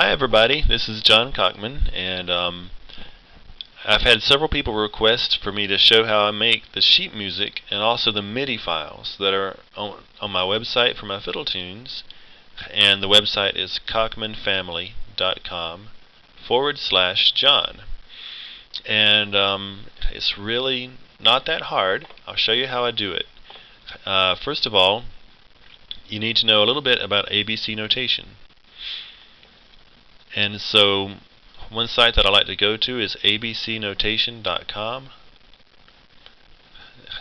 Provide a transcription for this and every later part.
Hi everybody, this is John Cockman, and I've had several people request for me to show how I make the sheet music and also the MIDI files that are on my website for my fiddle tunes, and the website is cockmanfamily.com/John. And it's really not that hard. I'll show you how I do it. First of all, you need to know a little bit about ABC notation. And so one site that I like to go to is abcnotation.com.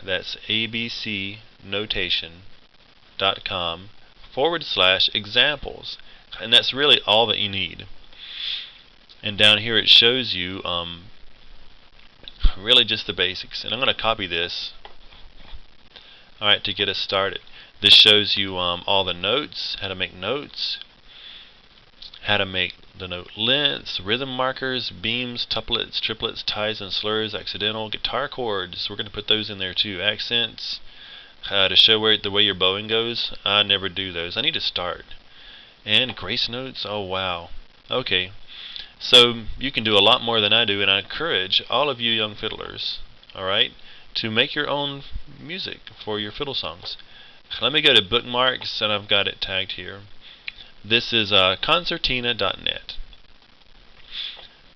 That's abcnotation.com/examples. And that's really all that you need. And down here it shows you really just the basics. And I'm going to copy this, alright, to get us started. This shows you all the notes, how to make notes, how to make the note lengths, rhythm markers, beams, tuplets, triplets, ties and slurs, accidental, guitar chords. We're going to put those in there too. Accents, to show the way your bowing goes. I never do those. I need to start. And grace notes. Oh wow. Okay. So you can do a lot more than I do, and I encourage all of you young fiddlers, alright, to make your own music for your fiddle songs. Let me go to bookmarks, and I've got it tagged here. This is concertina.net.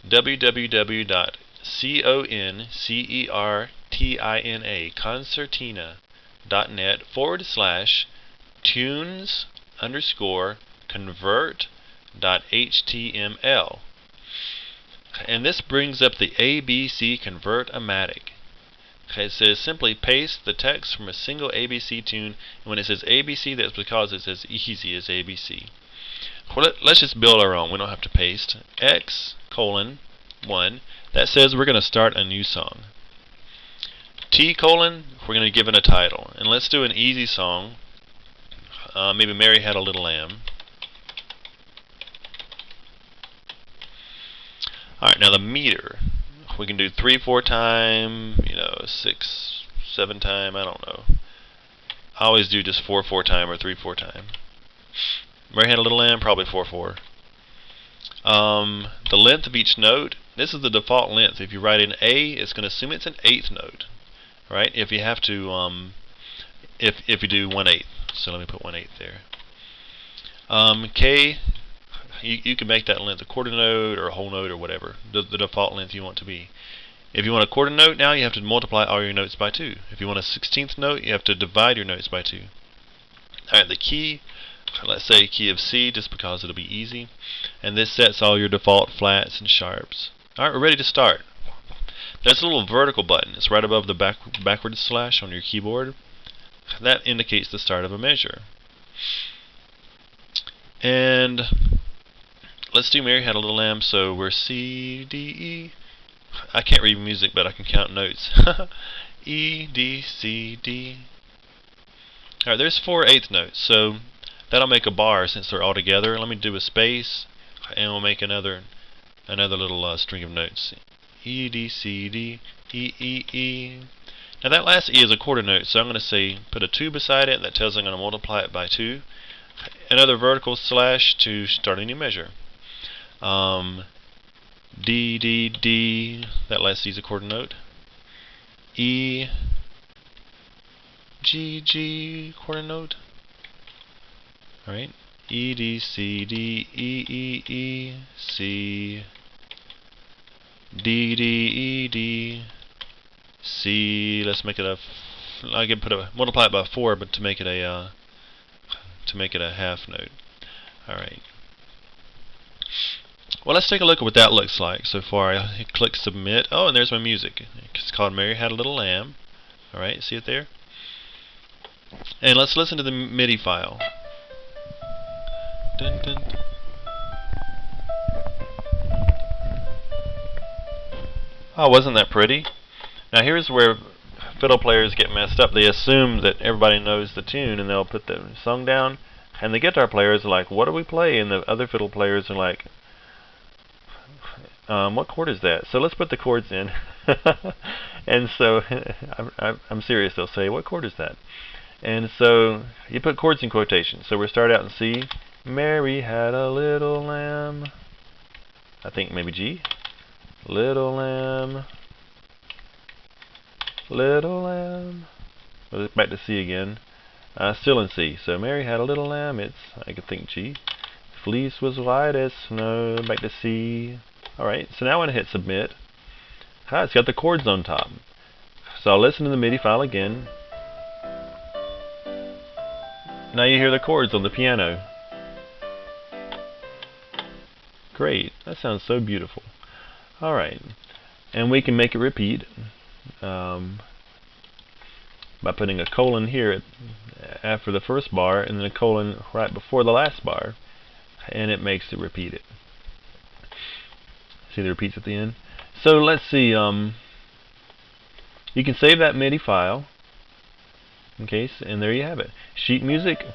www.concertina, concertina.net/tunes_convert.html. And this brings up the ABC Convert-O-Matic. Okay, it says simply paste the text from a single ABC tune, and when it says ABC, that's because it's as easy as ABC. Well, let's just build our own. We don't have to paste. X:1, that says we're going to start a new song. T:, we're going to give it a title. And let's do an easy song. Maybe Mary Had a Little Lamb. Alright, now the meter. We can do 3/4 time, 6/7 time, I don't know. I always do just 4/4 time or 3/4 time. Mary Had a Little Lamb, probably 4/4. The length of each note, this is the default length. If you write in A, it's going to assume it's an eighth note, right? If you have to, if you do 1/8, so let me put 1/8 there. K, you can make that length a quarter note or a whole note or whatever, the default length you want to be. If you want a quarter note now, you have to multiply all your notes by 2. If you want a 16th note, you have to divide your notes by 2. Alright, the key, let's say key of C, just because it'll be easy. And this sets all your default flats and sharps. Alright, we're ready to start. There's a little vertical button. It's right above the backward slash on your keyboard. That indicates the start of a measure. And let's do Mary Had a Little Lamb, so we're C, D, E. I can't read music, but I can count notes. E, D, C, D. Alright, there's 4/8 notes, so that'll make a bar since they're all together. Let me do a space, and we'll make another little string of notes. E, D, C, D, E, E, E. Now that last E is a quarter note, so I'm going to say put a 2 beside it, and that tells me I'm going to multiply it by 2. Another vertical slash to start a new measure. D, D, D, that last D is a quarter note. E, G, G, quarter note. Alright. E, D, C, D, E, E, E, C, D, D, E, D, C. Let's make it I can multiply it by 4, but to make it a half note. Alright. Well, let's take a look at what that looks like so far. I click submit. Oh, and there's my music. It's called Mary Had a Little Lamb. Alright, see it there? And let's listen to the MIDI file. Dun, dun. Oh, wasn't that pretty? Now here's where fiddle players get messed up. They assume that everybody knows the tune, and they'll put the song down, and the guitar players are like, what do we play? And the other fiddle players are like, what chord is that? So let's put the chords in. And so, I'm serious, they'll say, what chord is that? And so, you put chords in quotation. So we start out in C. Mary had a little lamb. I think maybe G. Little lamb, little lamb. Back to C again. Still in C. So Mary had a little lamb. I could think G. Fleece was white as snow. Back to C. Alright, so now I want to hit submit. It's got the chords on top. So I'll listen to the MIDI file again. Now you hear the chords on the piano. Great, that sounds so beautiful. Alright, and we can make it repeat by putting a colon here after the first bar and then a colon right before the last bar, and it makes it repeat it. See the repeats at the end? So let's see, you can save that MIDI file, okay, and there you have it. Sheet music.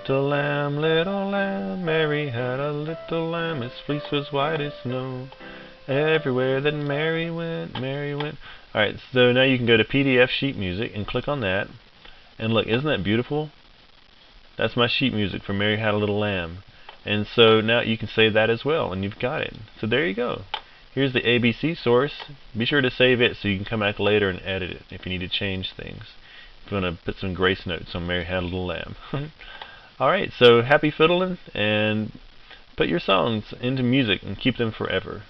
Little lamb, Mary had a little lamb, his fleece was white as snow. Everywhere that Mary went, Mary went. Alright, so now you can go to PDF sheet music and click on that. And look, isn't that beautiful? That's my sheet music for Mary Had a Little Lamb. And so now you can save that as well, and you've got it. So there you go. Here's the ABC source. Be sure to save it so you can come back later and edit it if you need to change things. If you want to put some grace notes on Mary Had a Little Lamb. Alright, so happy fiddling, and put your songs into music and keep them forever.